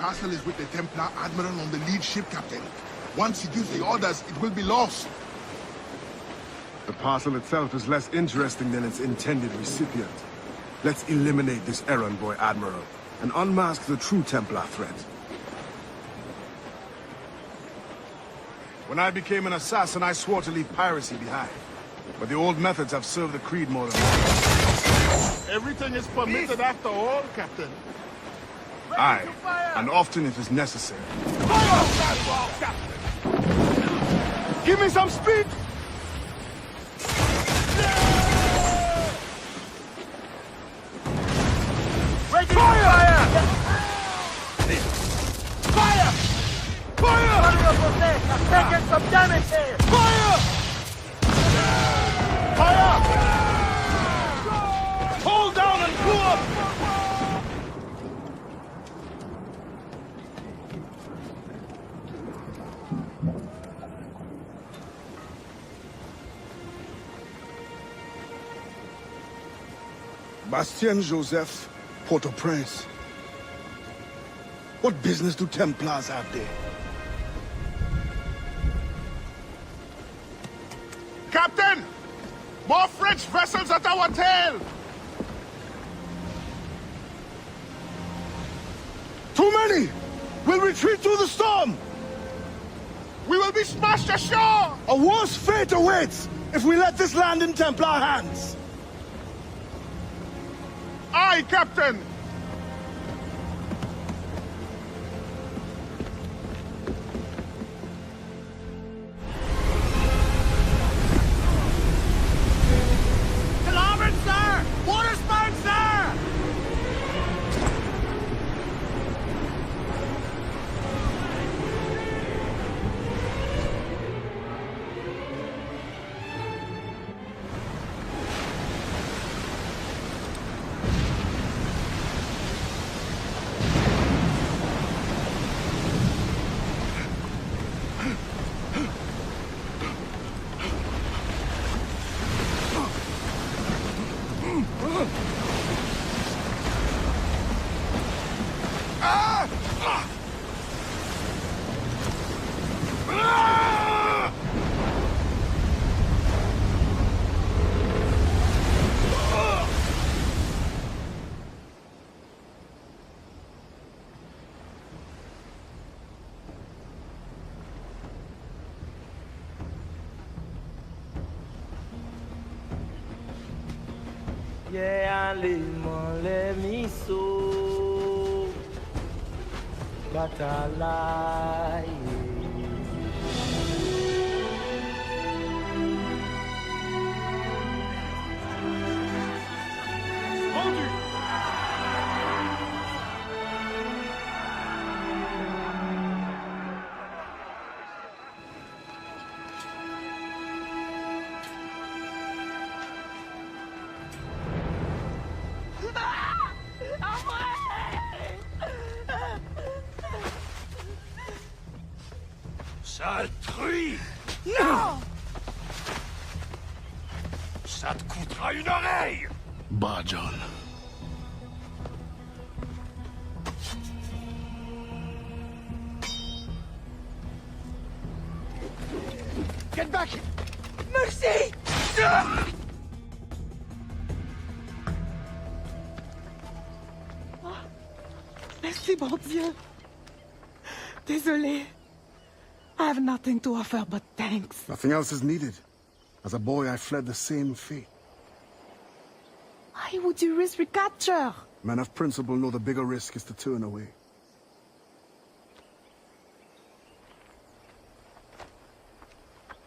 castle is with the Templar Admiral on the lead ship, Captain. Once he gives the orders, it will be lost. The parcel itself is less interesting than its intended recipient. Let's eliminate this errand boy, Admiral, and unmask the true Templar threat. When I became an assassin, I swore to leave piracy behind. But the old methods have served the Creed more than once. Everything is permitted after all, Captain. Aye, and often it is necessary. Fire! Give me some speed! Ready fire! Fire! Fire! I'm taking some damage here! Fire! Fire! Hold down and pull up! Bastien Joseph, Port-au-Prince. What business do Templars have there? Captain! More French vessels at our tail! Too many! We'll retreat through the storm! We will be smashed ashore! A worse fate awaits if we let this land in Templar hands! Aye, Captain! Alarm, sir! Water spout, sir! Yeah, let me so but I lie. Sale truie! Non! Ça te coûtera une oreille! Bah, John. Get back! Merci! Merci, bon Dieu. Désolé. I have nothing to offer but thanks. Nothing else is needed. As a boy, I fled the same fate. Why would you risk recapture? Men of principle know the bigger risk is to turn away.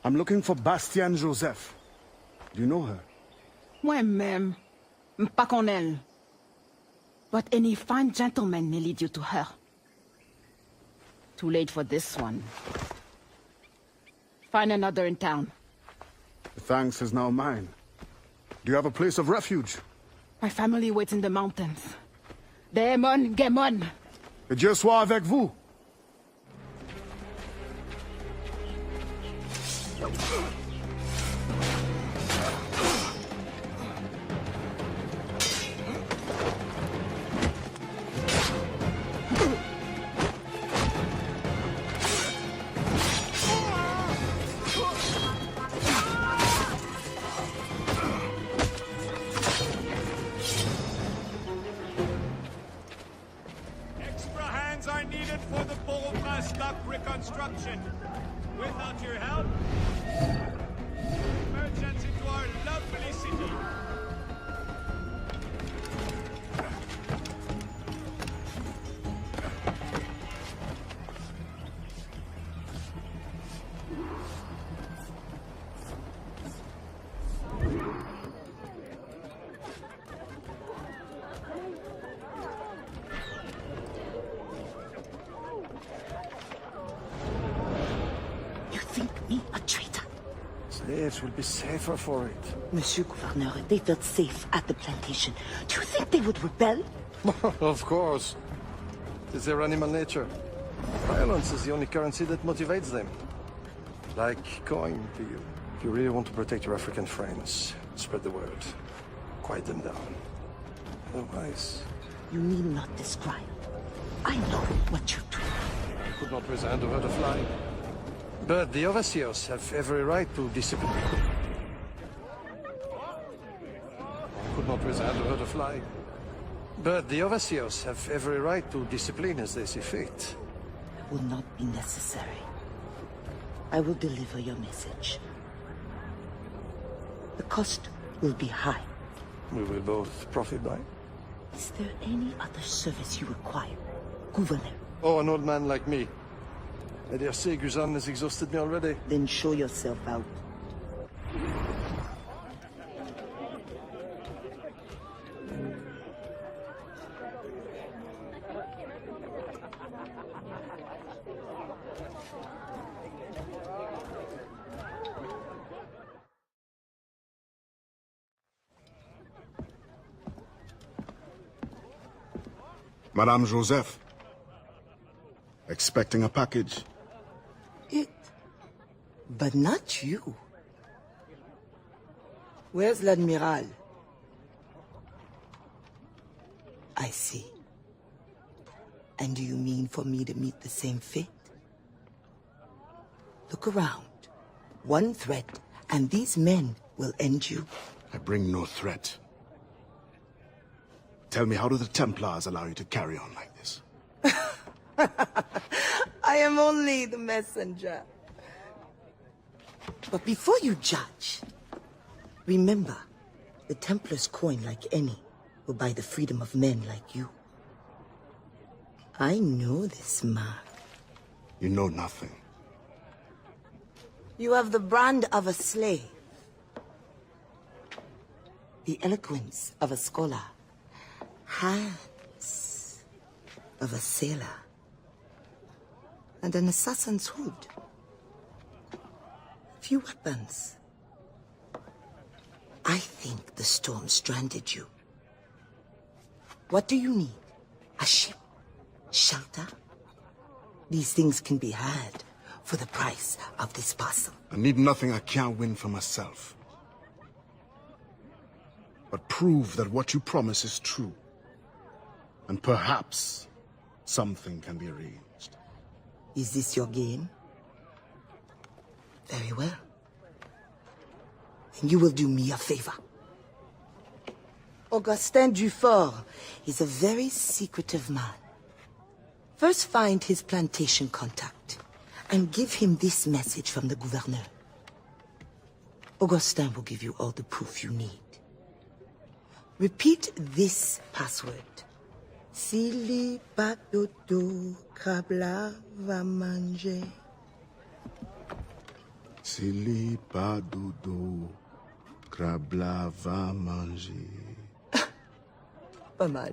I'm looking for Bastien Joseph. Do you know her? Moi-même, pas qu'on elle. But any fine gentleman may lead you to her. Too late for this one. Find another in town. The thanks is now mine. Do you have a place of refuge? My family waits in the mountains. Démon, Gemon. Et Dieu soit avec vous. without your help. Merchants into our lovely city. You think me a traitor? Slaves will be safer for it. Monsieur Gouverneur, they felt safe at the plantation. Do you think they would rebel? Of course. It's their animal nature. Violence is the only currency that motivates them. Like coin to you. If you really want to protect your African friends, spread the word. Quiet them down. Otherwise, You need not describe. I know what you do. I could not resign to hurt a fly. But the overseers have every right to discipline. I could not resign to hurt a fly. But the overseers have every right to discipline as they see fit. It will not be necessary. I will deliver your message. The cost will be high. We will both profit by it. Is there any other service you require, Gouverneur? Oh, an old man like me. I dare say Guzan has exhausted me already. Then show yourself out. Madame Joseph. Expecting a package. It. But not you. Where's l'Admiral? I see. And do you mean for me to meet the same fate? Look around. One threat, and these men will end you. I bring no threat. Tell me, how do the Templars allow you to carry on like this? I am only the messenger. But before you judge, remember, the Templars' coin, like any, will buy the freedom of men like you. I know this mark. You know nothing. You have the brand of a slave, the eloquence of a scholar, hands of a sailor, and an assassin's hood. Few weapons. I think the storm stranded you. What do you need? A ship? Shelter? These things can be had for the price of this parcel. I need nothing I can't win for myself. But prove that what you promise is true. And perhaps something can be arranged. Is this your game? Very well. Then you will do me a favor. Augustin Dufort is a very secretive man. First find his plantation contact and give him this message from the gouverneur. Augustin will give you all the proof you need. Repeat this password. Sili pa dodo, krabla va manger. Sili pa dodo, krabla va manger. Pas mal.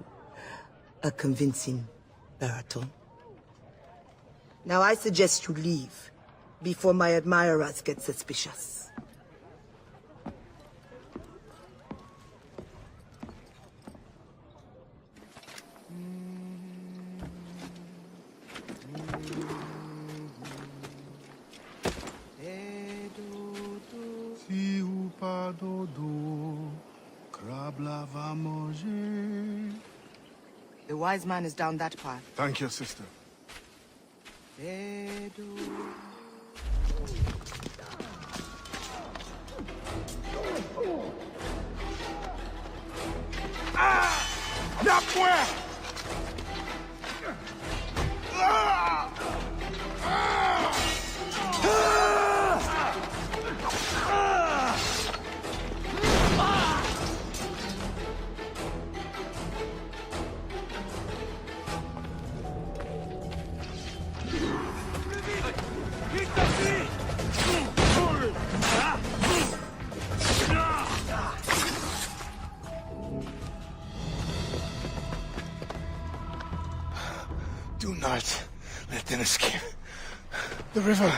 A convincing baritone. Now I suggest you leave before my admirers get suspicious. Si ou pas dodo, krabla va manger. The wise man is down that path. Thank you, sister. La poire! Ah! Ah! Ah! escape. The river.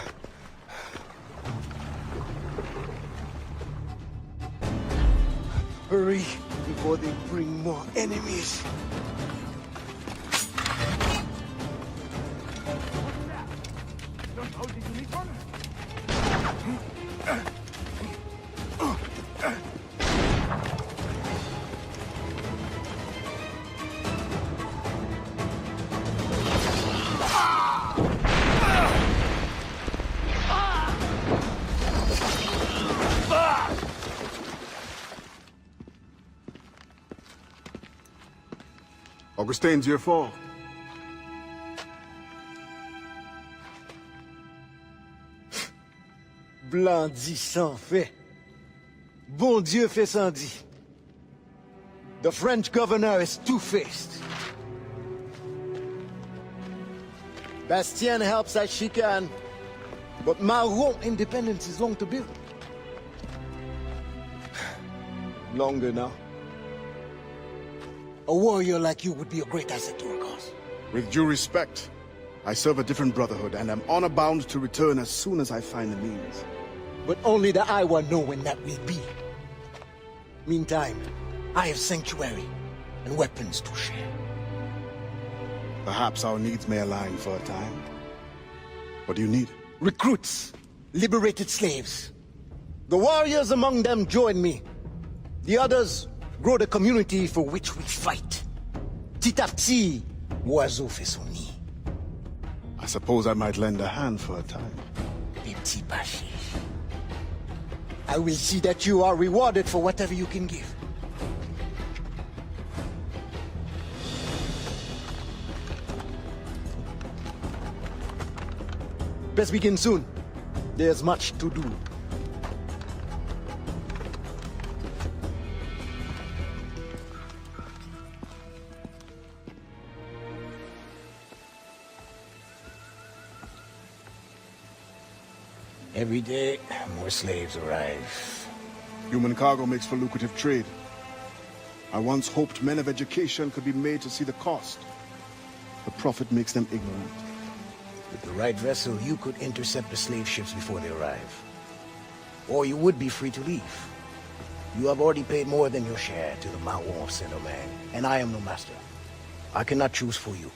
Hurry before they bring more enemies. Augustin, Dieu fort. Blanc dit sans fait. Bon Dieu fait sans dit. The French governor is two-faced. Bastien helps as she can, but Maroon independence is long to build. Longer now. A warrior like you would be a great asset to our cause. With due respect, I serve a different brotherhood, and am honor-bound to return as soon as I find the means. But only the Iowa know when that will be. Meantime, I have sanctuary and weapons to share. Perhaps our needs may align for a time. What do you need? Recruits, liberated slaves. The warriors among them join me. The others grow the community for which we fight. Petit à petit, l'oiseau fait son nid. I suppose I might lend a hand for a time. Les petits bâchés. I will see that you are rewarded for whatever you can give. Best begin soon. There's much to do. Every day, more slaves arrive. Human cargo makes for lucrative trade. I once hoped men of education could be made to see the cost. The profit makes them ignorant. With the right vessel, you could intercept the slave ships before they arrive. Or you would be free to leave. You have already paid more than your share to the Maroon of Saint-Domingue, and I am no master. I cannot choose for you.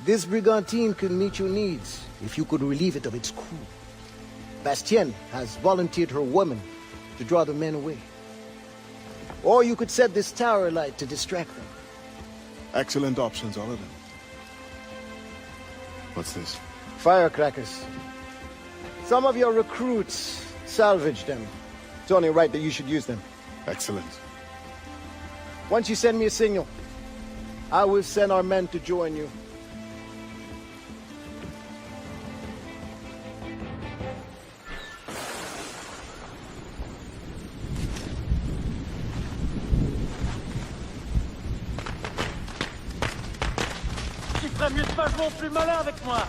This brigantine could meet your needs if you could relieve it of its crew. Bastien has volunteered her women to draw the men away. Or you could set this tower alight to distract them. Excellent options, all of them. What's this? Firecrackers. Some of your recruits salvaged them. It's only right that you should use them. Excellent. Once you send me a signal, I will send our men to join you. Tu ferais mieux de pas jouer au plus malin avec moi.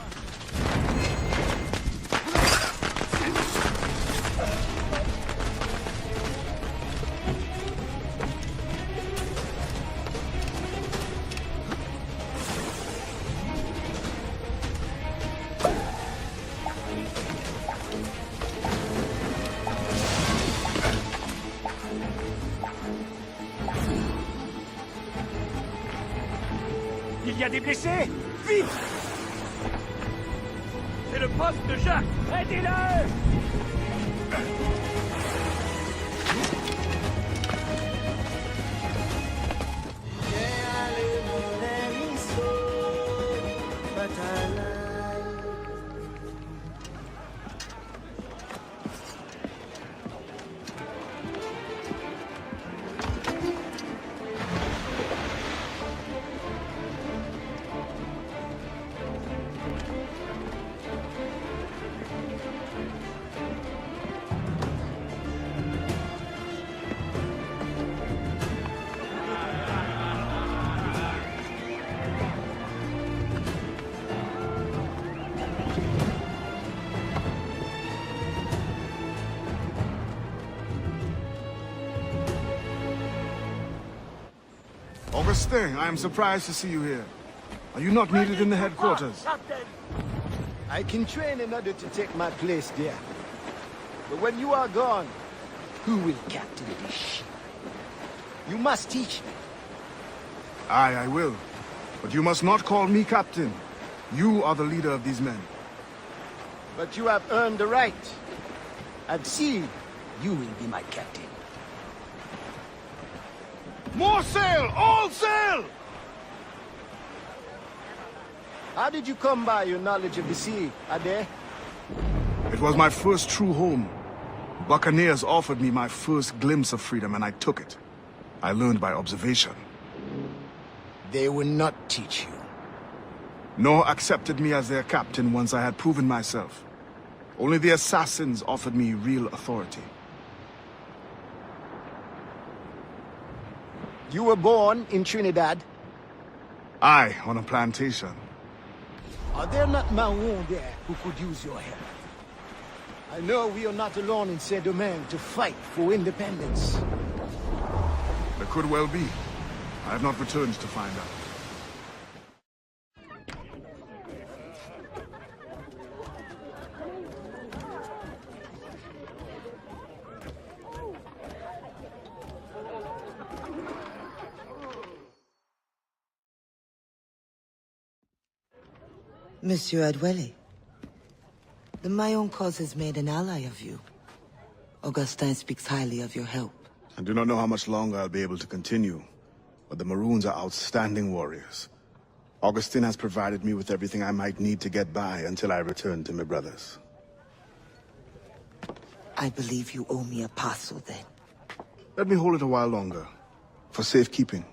Il y a des blessés! Vite! C'est le poste de Jacques! Aidez-le! Augustin, I am surprised to see you here. Are you not needed in the headquarters? I can train in order to take my place there. But when you are gone, who will captain this ship? You must teach me. Aye, I will. But you must not call me captain. You are the leader of these men. But you have earned the right. At sea, you will be my captain. More sail! All sail! How did you come by your knowledge of the sea, Ade? It was my first true home. Buccaneers offered me my first glimpse of freedom, and I took it. I learned by observation. They will not teach you. Nor accepted me as their captain once I had proven myself. Only the assassins offered me real authority. You were born in Trinidad? Aye, on a plantation. Are there not Maroons there who could use your help? I know we are not alone in Saint-Domingue to fight for independence. There could well be. I have not returned to find out. Monsieur Adwele, the Mayon cause has made an ally of you. Augustin speaks highly of your help. I do not know how much longer I'll be able to continue, but the Maroons are outstanding warriors. Augustin has provided me with everything I might need to get by until I return to my brothers. I believe you owe me a parcel then. Let me hold it a while longer, for safekeeping.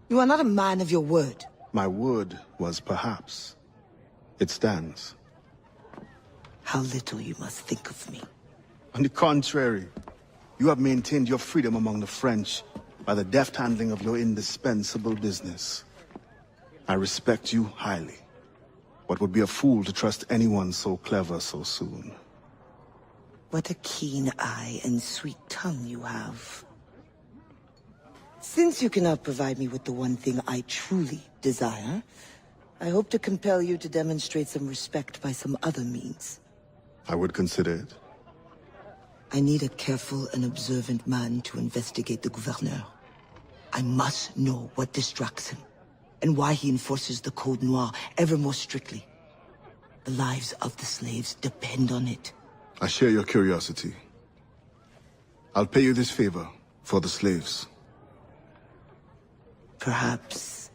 You are not a man of your word. My word was perhaps. It stands. How little you must think of me. On the contrary, you have maintained your freedom among the French by the deft handling of your indispensable business. I respect you highly, but would be a fool to trust anyone so clever so soon. What a keen eye and sweet tongue you have. Since you cannot provide me with the one thing I truly desire, I hope to compel you to demonstrate some respect by some other means. I would consider it. I need a careful and observant man to investigate the gouverneur. I must know what distracts him, and why he enforces the Code Noir ever more strictly. The lives of the slaves depend on it. I share your curiosity. I'll pay you this favor for the slaves. Perhaps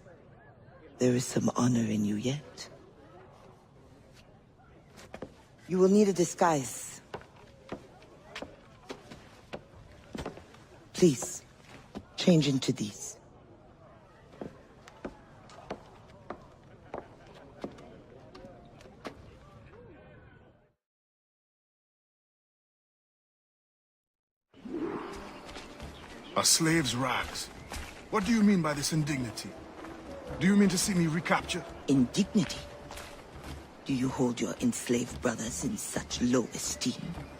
there is some honor in you yet. You will need a disguise. Please, change into these. A slave's rags. What do you mean by this indignity? Do you mean to see me recaptured? Indignity? Do you hold your enslaved brothers in such low esteem?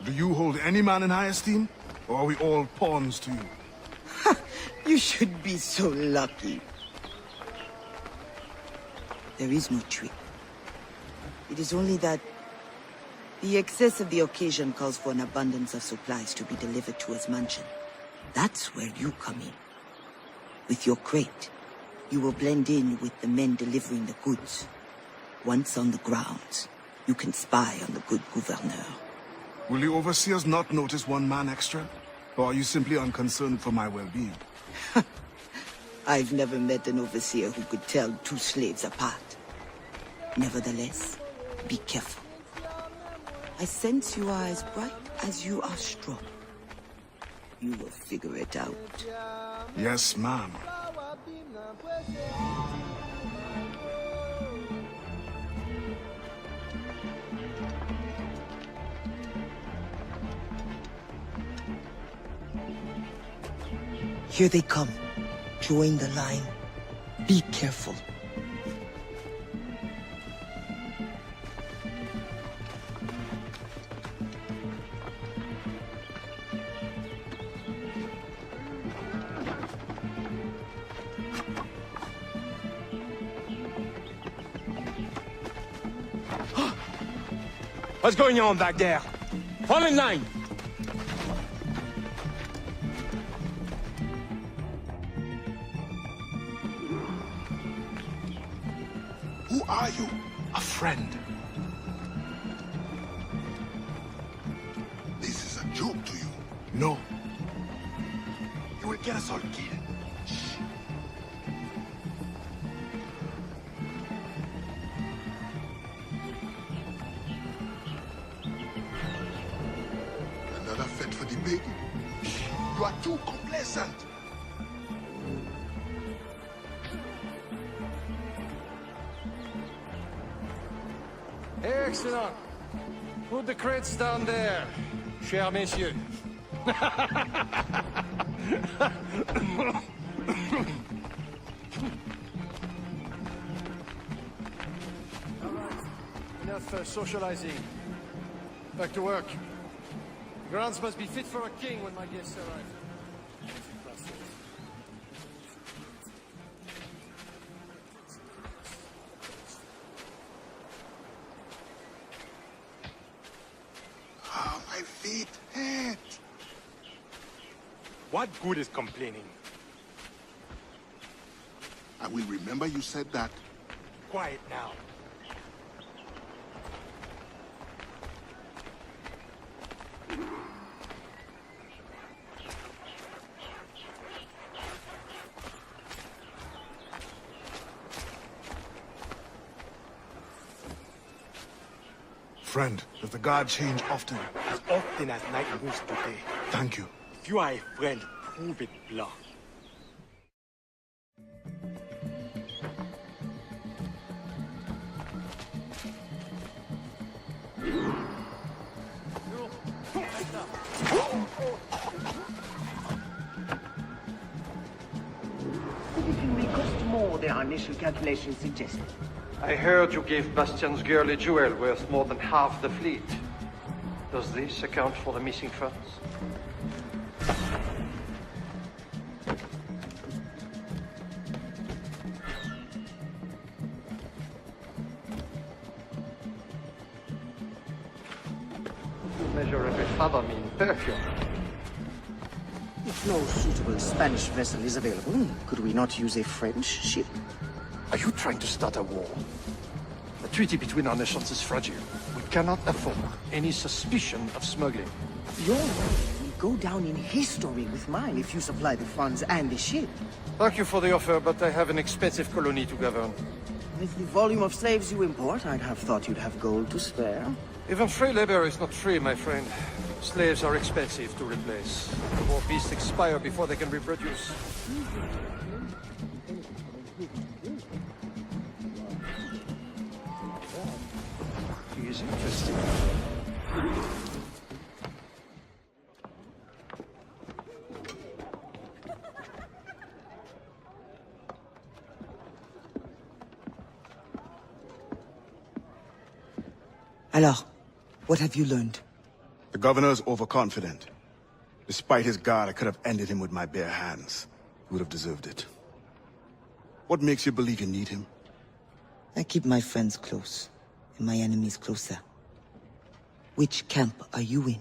Do you hold any man in high esteem? Or are we all pawns to you? You should be so lucky. There is no trick. It is only that the excess of the occasion calls for an abundance of supplies to be delivered to his mansion. That's where you come in. With your crate, you will blend in with the men delivering the goods. Once on the grounds, you can spy on the good gouverneur. Will the overseers not notice one man extra? Or are you simply unconcerned for my well-being? I've never met an overseer who could tell two slaves apart. Nevertheless, be careful. I sense you are as bright as you are strong. You will figure it out. Yes, ma'am. Here they come. Join the line. Be careful. What's going on back there? Fall in line! Who are you? A friend. This is a joke to you. No. You will get us all killed. Another fit for the baby. You are too complacent. Excellent. Put the crates down there, cher messieurs. Enough socializing. Back to work. The grounds must be fit for a king when my guests arrive. Oh, my feet hurt. What good is complaining? I will remember you said that. Quiet now. Friend, does the guard change often? As often as night moves today. Thank you. If you are a friend, prove it, blah. It will cost more than our initial calculations suggested. I heard you gave Bastian's girl a jewel worth more than half the fleet. Does this account for the missing funds? You measure every fathom in perfume. If no suitable Spanish vessel is available, could we not use a French ship? Are you trying to start a war? The treaty between our nations is fragile. We cannot afford any suspicion of smuggling. Your way will go down in history with mine if you supply the funds and the ship. Thank you for the offer, but I have an expensive colony to govern. With the volume of slaves you import, I'd have thought you'd have gold to spare. Even free labor is not free, my friend. Slaves are expensive to replace. The war beasts expire before they can reproduce. He is interesting. Alors, what have you learned? The governor's overconfident. Despite his guard, I could have ended him with my bare hands. He would have deserved it. What makes you believe you need him? I keep my friends close, and my enemies closer. Which camp are you in?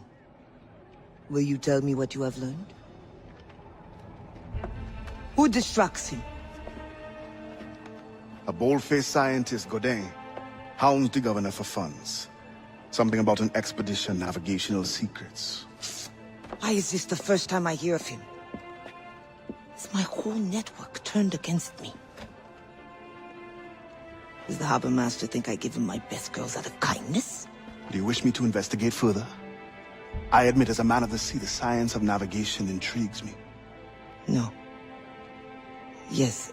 Will you tell me what you have learned? Who distracts him? A bold-faced scientist, Godin, hounds the governor for funds. Something about an expedition, navigational secrets. Why is this the first time I hear of him? Is my whole network turned against me? Does the harbor master think I give him my best girls out of kindness? Do you wish me to investigate further? I admit, as a man of the sea, the science of navigation intrigues me. No. Yes.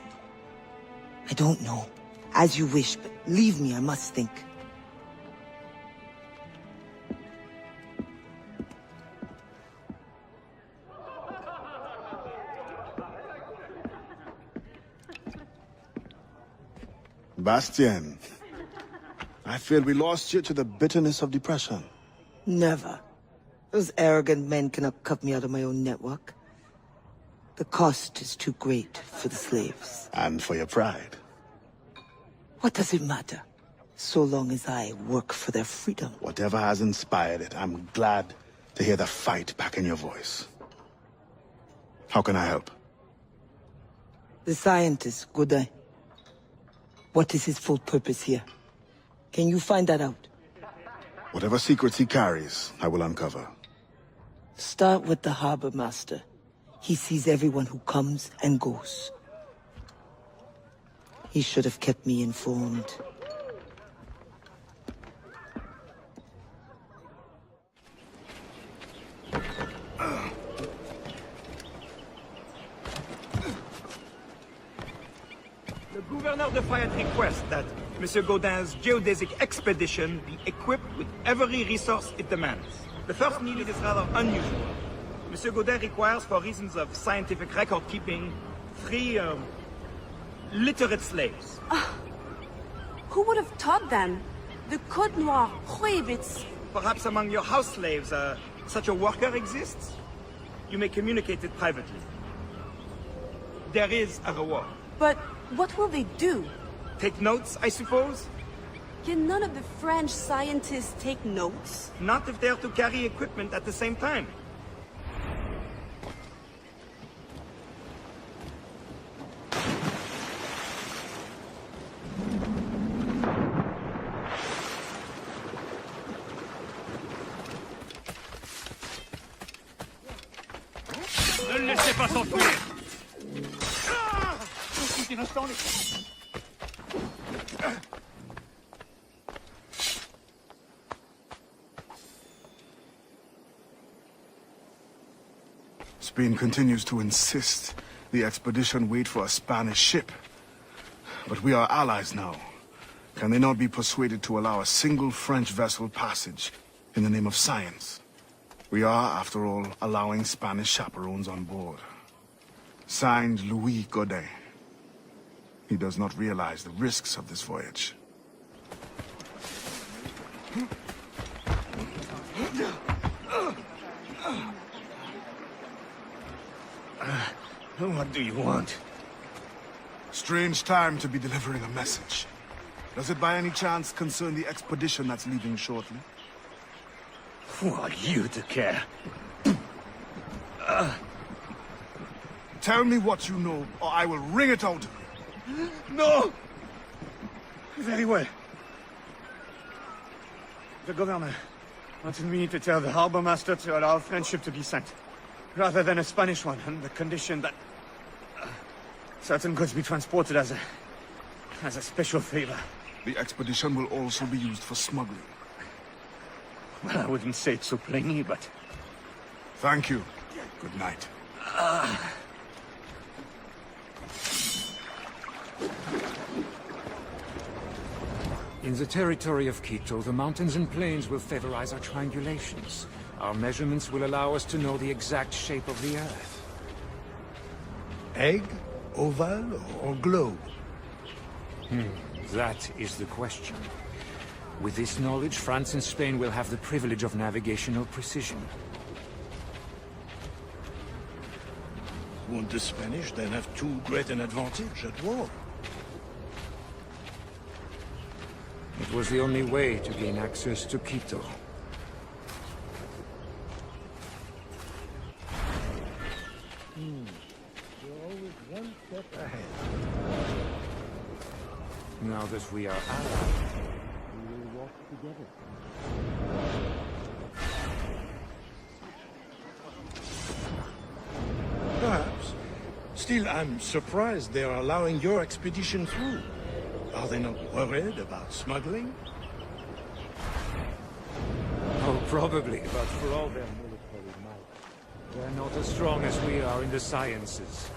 I don't know. As you wish, but leave me, I must think. Bastien, I feel we lost you to the bitterness of depression. Never. Those arrogant men cannot cut me out of my own network. The cost is too great for the slaves. And for your pride. What does it matter? So long as I work for their freedom. Whatever has inspired it, I'm glad to hear the fight back in your voice. How can I help? The scientist, Godin. What is his full purpose here? Can you find that out? Whatever secrets he carries, I will uncover. Start with the harbor master. He sees everyone who comes and goes. He should have kept me informed. The Gouverneur de Fayette requests that Monsieur Godin's geodesic expedition be equipped with every resource it demands. The first need is rather unusual. Monsieur Godin requires, for reasons of scientific record-keeping, 3, literate slaves. Who would have taught them? The Code Noir prohibits... Perhaps among your house slaves, such a worker exists? You may communicate it privately. There is a reward. But what will they do? Take notes, I suppose? Can none of the French scientists take notes? Not if they are to carry equipment at the same time. Ne le laissez pas s'enfuir! Spain continues to insist the expedition wait for a Spanish ship. But we are allies now. Can they not be persuaded to allow a single French vessel passage in the name of science? We are, after all, allowing Spanish chaperones on board. Signed, Louis Godin. He does not realize the risks of this voyage. What do you want? Strange time to be delivering a message. Does it by any chance concern the expedition that's leaving shortly? Who are you to care? Tell me what you know, or I will wring it out of you. No! Very well. The governor wanted me to tell the harbor master to allow a French ship to be sent, rather than a Spanish one, on the condition that certain goods be transported as a special favor. The expedition will also be used for smuggling. Well, I wouldn't say it so plainly, but... Thank you. Good night. In the territory of Quito, the mountains and plains will favorize our triangulations. Our measurements will allow us to know the exact shape of the Earth. Egg, oval, or globe? That is the question. With this knowledge, France and Spain will have the privilege of navigational precision. Won't the Spanish then have too great an advantage at war? It was the only way to gain access to Quito. You're always one step ahead. Now that we are allies, We will walk together. Perhaps. Still, I'm surprised they are allowing your expedition through. Are they not worried about smuggling? oh, probably, but for all their military might, they're not as strong as we are in the sciences.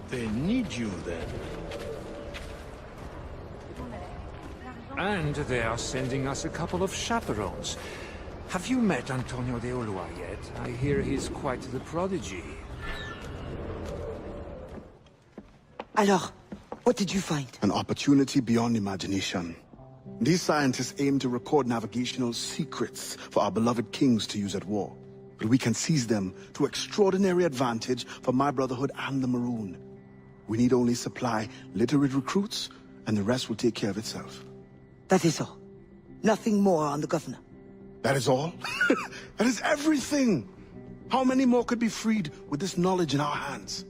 They need you then. And they are sending us a couple of chaperones. Have you met Antonio de Ulloa yet? I hear he's quite the prodigy. Alors, what did you find? An opportunity beyond imagination. These scientists aim to record navigational secrets for our beloved kings to use at war. But we can seize them to extraordinary advantage for my Brotherhood and the Maroon. We need only supply literate recruits, and the rest will take care of itself. That is all. Nothing more on the governor. That is all? That is everything! How many more could be freed with this knowledge in our hands?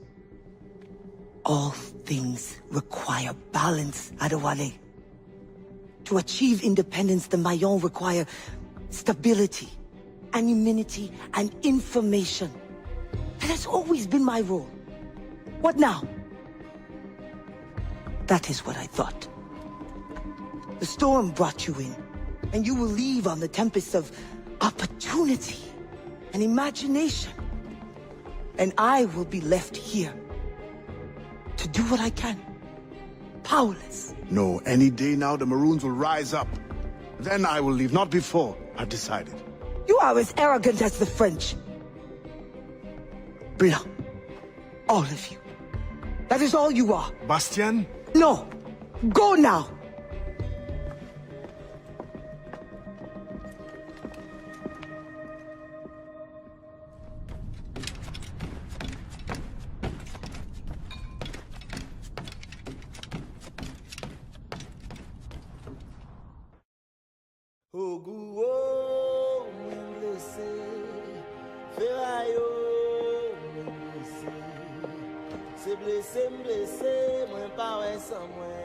All things require balance, Adewale. To achieve independence, the Mayon require stability, anonymity, and information. That has always been my role. What now? That is what I thought. The storm brought you in, and you will leave on the tempest of opportunity and imagination. And I will be left here to do what I can. Powerless. No, any day now the Maroons will rise up. Then I will leave, not before. I've decided. You are as arrogant as the French. Blanc. All of you. That is all you are. Bastien? No. Go now.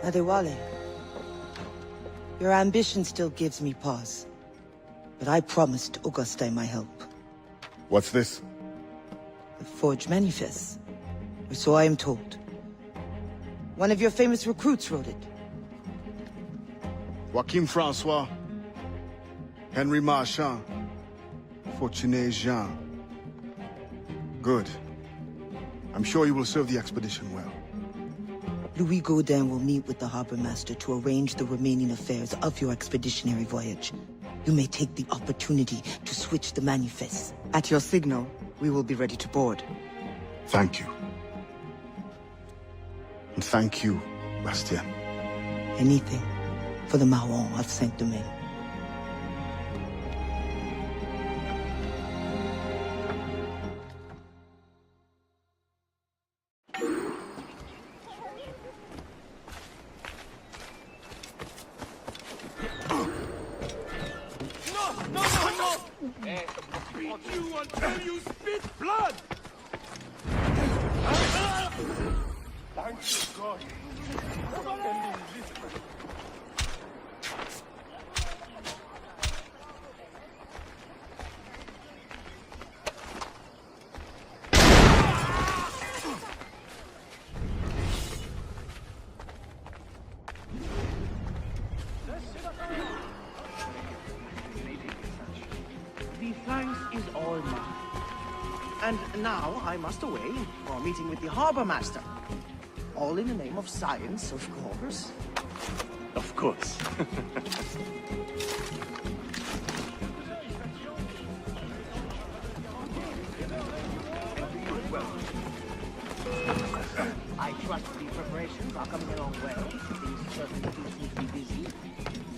Adewale, your ambition still gives me pause. But I promised Auguste my help. What's this? The forged manifest. Or so I am told. One of your famous recruits wrote it. Joachim Francois, Henry Marchand, Fortuné Jean. Good. I'm sure you will serve the expedition well. Louis Gaudin will meet with the harbor master to arrange the remaining affairs of your expeditionary voyage. You may take the opportunity to switch the manifest. At your signal, we will be ready to board. Thank you. And thank you, Bastien. Anything for the Maron of Saint-Domingue. You until you spit blood! Thank you, God. The thanks is all mine. And now I must away for a meeting with the harbor master. All in the name of science, of course. Of course. I trust the preparations are coming along well. Things certainly do seem to be busy.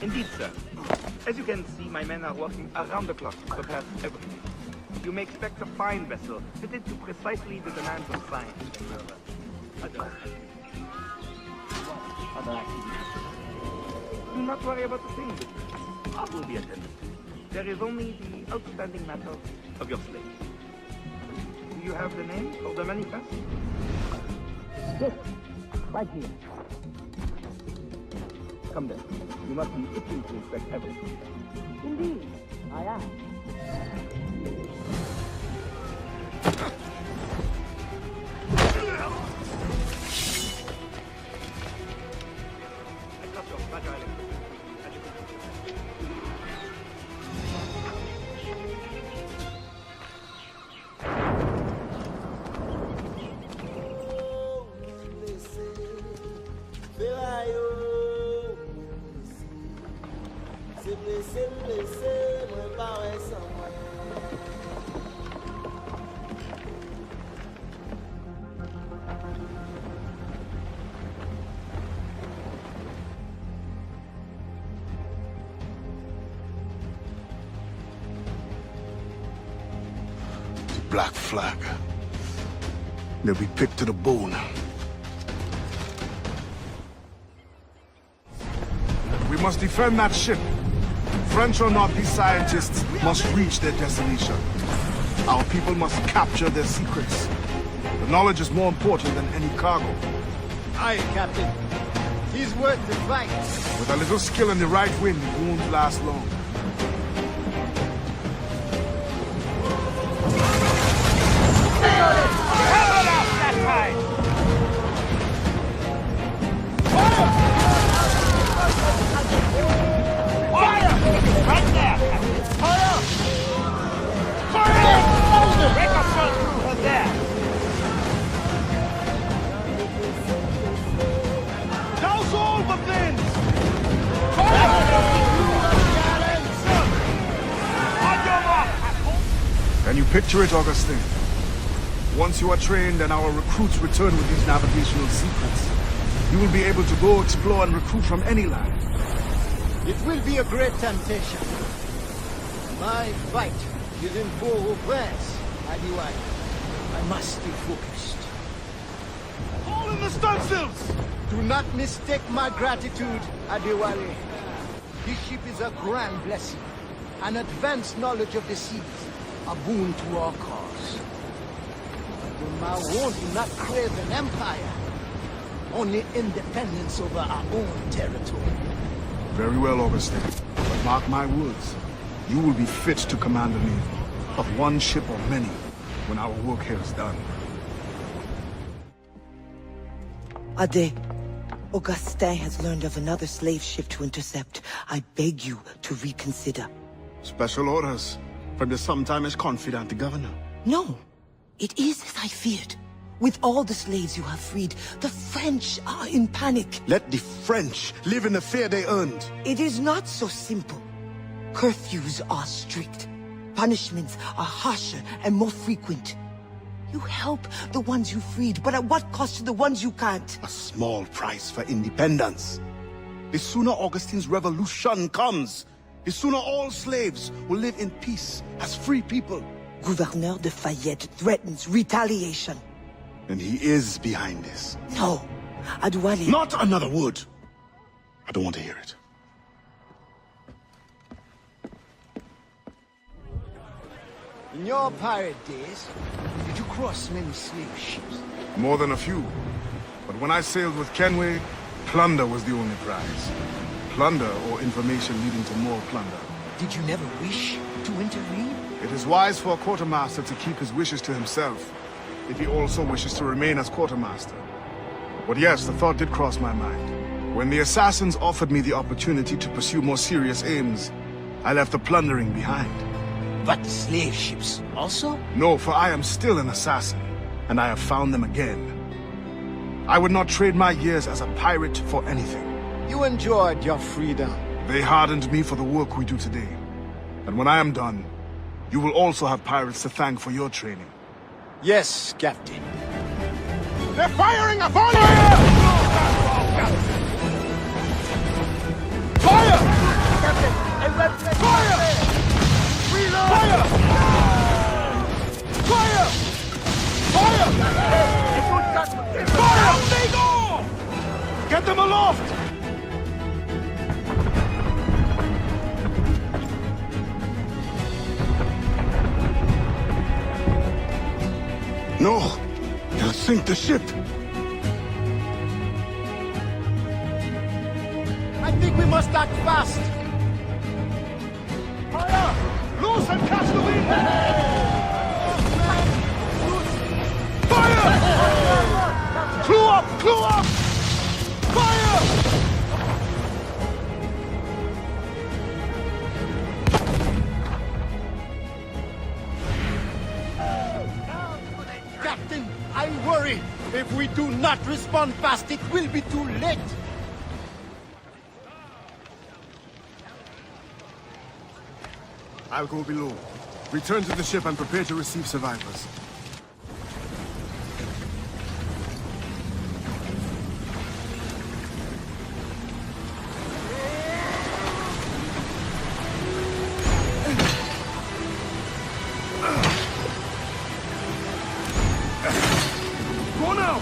Indeed, sir. As you can see, my men are working around the clock to prepare everything. You may expect a fine vessel, fitted to precisely the demands of science and other activities. Do not worry about the thing. All will be attended to. There is only the outstanding matter of your slave. Do you have the name of the manifest? Yes, right here. Come then. You must be itching to inspect everything. Indeed, I am. Black flag. They'll be picked to the bone. must defend that ship. French or not, these scientists must reach their destination. Our people must capture their secrets. The knowledge is more important than any cargo. Aye, Captain. He's worth the fight. With a little skill in the right wind, it won't last long. Can you picture it, Augustine? Once you are trained and our recruits return with these navigational secrets, you will be able to go explore and recruit from any land. It will be a great temptation. My fight is in Port-au-Prince, anyway. I must stay focused. All in the stunsails! Do not mistake my gratitude, Adewale. This ship is a grand blessing. An advanced knowledge of the seas, a boon to our cause. The Maroon do not crave an empire, only independence over our own territory. Very well, Augustine. But mark my words, you will be fit to command a navy, of one ship or many, when our work here is done. Ade, Augustin has learned of another slave ship to intercept. I beg you to reconsider. Special orders from the sometimes confident governor. No, it is as I feared. With all the slaves you have freed, the French are in panic. Let the French live in the fear they earned. It is not so simple. Curfews are strict. Punishments are harsher and more frequent. You help the ones you freed, but at what cost to the ones you can't? A small price for independence. The sooner Augustine's revolution comes, the sooner all slaves will live in peace as free people. Gouverneur de Fayette threatens retaliation. And he is behind this. No, Adewale... Not another word! I don't want to hear it. In your pirate days, did you cross many slave ships? More than a few. But when I sailed with Kenway, plunder was the only prize. Plunder or information leading to more plunder. Did you never wish to intervene? It is wise for a quartermaster to keep his wishes to himself, if he also wishes to remain as quartermaster. But yes, the thought did cross my mind. When the assassins offered me the opportunity to pursue more serious aims, I left the plundering behind. But the slave ships also? No, for I am still an assassin, and I have found them again. I would not trade my years as a pirate for anything. You enjoyed your freedom. They hardened me for the work we do today. And when I am done, you will also have pirates to thank for your training. Yes, Captain. They're firing upon you! Fire! Captain, a red flag! Fire! Reload! Fire! Fire! Fire! Fire! Down they go! Get them aloft! No! They'll sink the ship! I think we must act fast! Fire! Loose and catch the wind! Fire! Clew up! Clew up! Fire! Captain, I worry. If we do not respond fast, it will be too late. I'll go below. Return to the ship and prepare to receive survivors. Go now!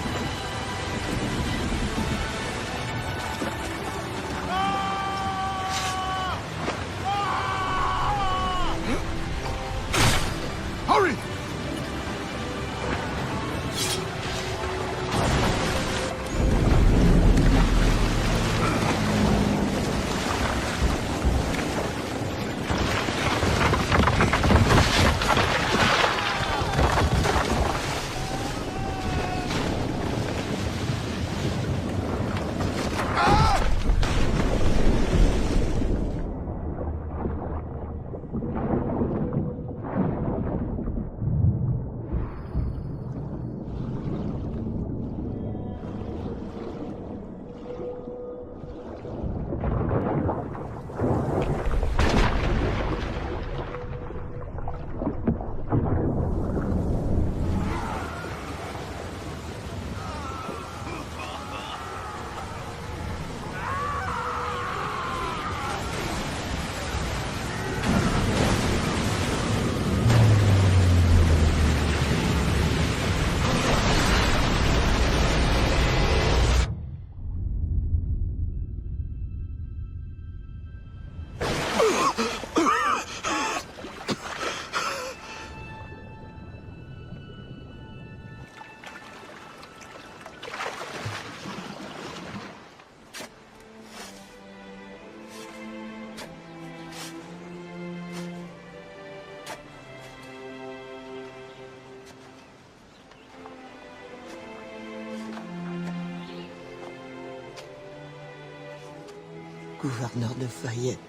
Gouverneur de Fayette.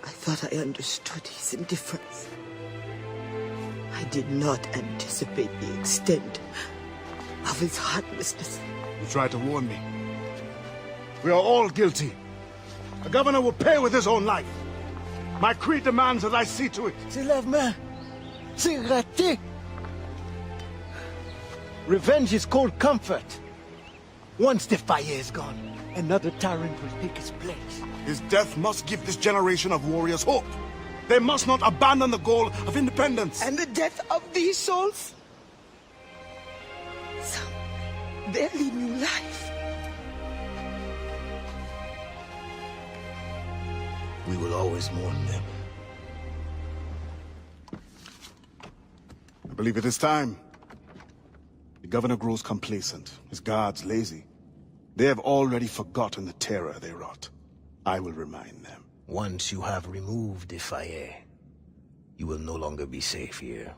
I thought I understood his indifference. I did not anticipate the extent of his heartlessness. You tried to warn me. We are all guilty. The governor will pay with his own life. My creed demands that I see to it. C'est la main. C'est raté. Revenge is cold comfort. Once the fire is gone, another tyrant will take his place. His death must give this generation of warriors hope. They must not abandon the goal of independence. And the death of these souls? Some barely knew life. We will always mourn them. I believe it is time. The governor grows complacent, his guards lazy. They have already forgotten the terror they wrought. I will remind them. Once you have removed the fire, you will no longer be safe here.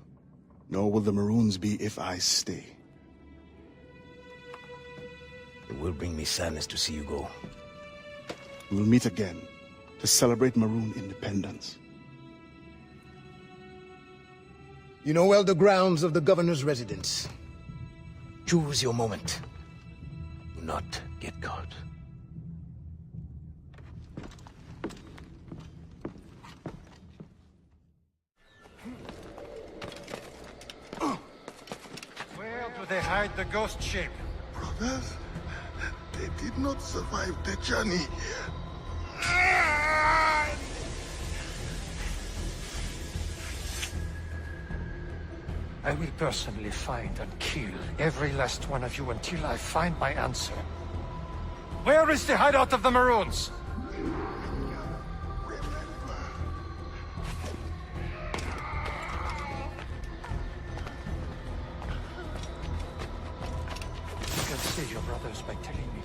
Nor will the Maroons be if I stay. It will bring me sadness to see you go. We will meet again to celebrate Maroon independence. You know well the grounds of the governor's residence. Choose your moment. Do not get caught. Where do they hide the ghost ship? Brothers, they did not survive the journey. I will personally find and kill every last one of you until I find my answer. Where is the hideout of the Maroons? You can save your brothers by telling me.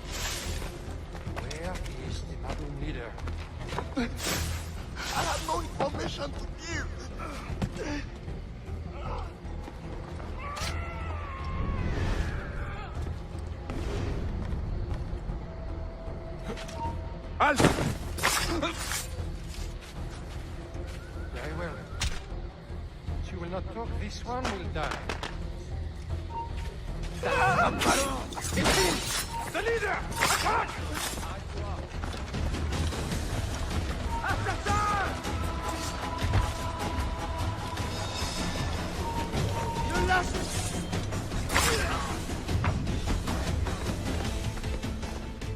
Where is the Maroon leader? I have no information to give. Very well. But you will not talk, this one will die. The leader! Attack! You lost it!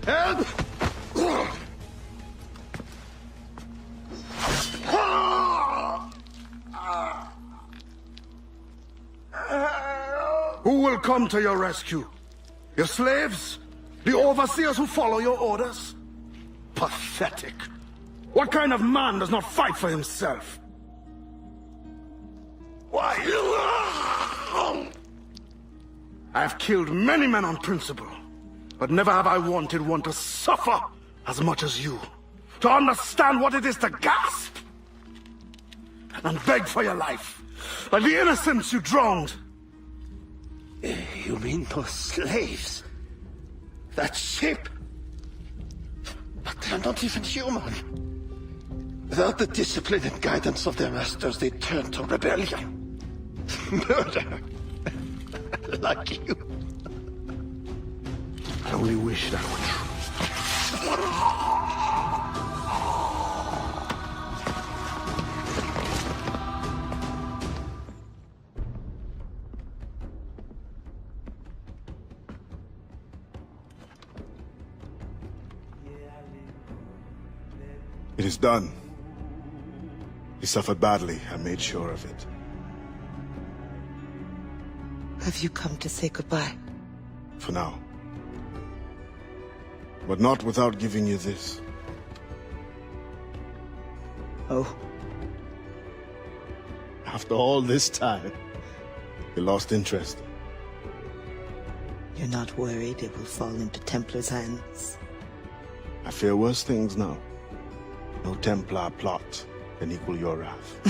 Help! Who will come to your rescue? Your slaves? The overseers who follow your orders? Pathetic. What kind of man does not fight for himself? Why? I have killed many men on principle, but never have I wanted one to suffer as much as you. To understand what it is to gasp and beg for your life, like the innocents you drowned. You mean those slaves? That ship? But they're not even human. Without the discipline and guidance of their masters, they turn to rebellion. Murder. Like you. I only wish that were true. It is done. He suffered badly. I made sure of it. Have you come to say goodbye? For now. But not without giving you this. Oh. After all this time, you lost interest. You're not worried it will fall into Templar's hands? I fear worse things now. No Templar plot can equal your wrath.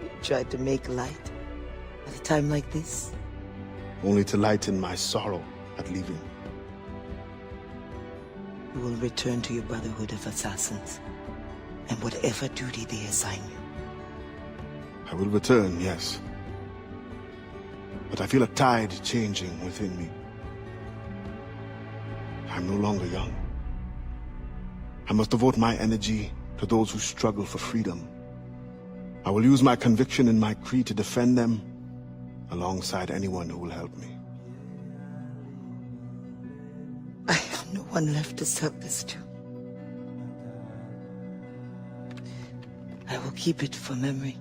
You tried to make light at a time like this? Only to lighten my sorrow at leaving. You will return to your Brotherhood of Assassins, and whatever duty they assign you. I will return, yes. But I feel a tide changing within me. I'm no longer young. I must devote my energy to those who struggle for freedom. I will use my conviction and my creed to defend them alongside anyone who will help me. I have no one left to serve this to. I will keep it for memory.